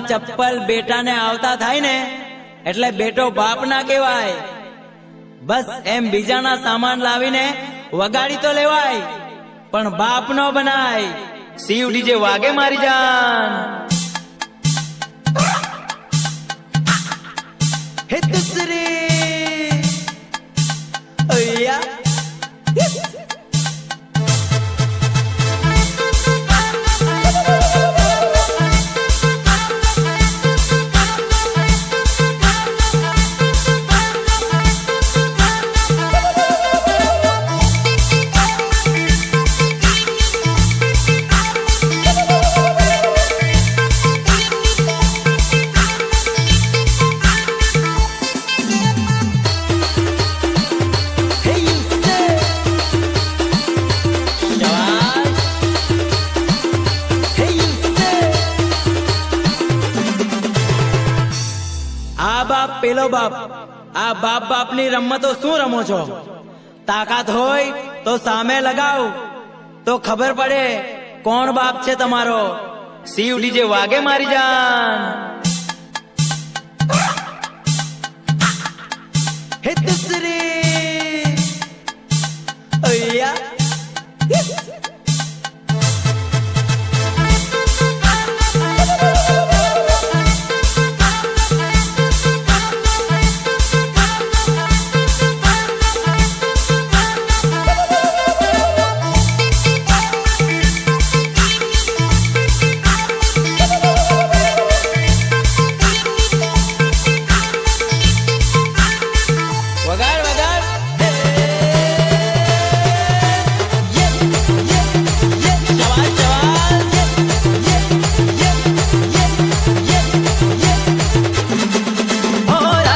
બાપના ચપ્પલ બેટાને આવતા થાય ને એટલે બેટો બાપ ના કહેવાય. બસ એમ બીજાના સામાન લાવીને વગાડી તો લેવાય પણ બાપ નો બનાય. શિવ ડીજે વાગે મારી જાન. હે દુસરે અયા પેલો બાપ. આ બાપ બાપની રમતો શું રમો છો? તાકાત હોય તો સામે લગાવ તો ખબર પડે કોણ બાપ છે તમારો. શિવ ડીજે વાગે મારી જાન. હે દુસરે અયા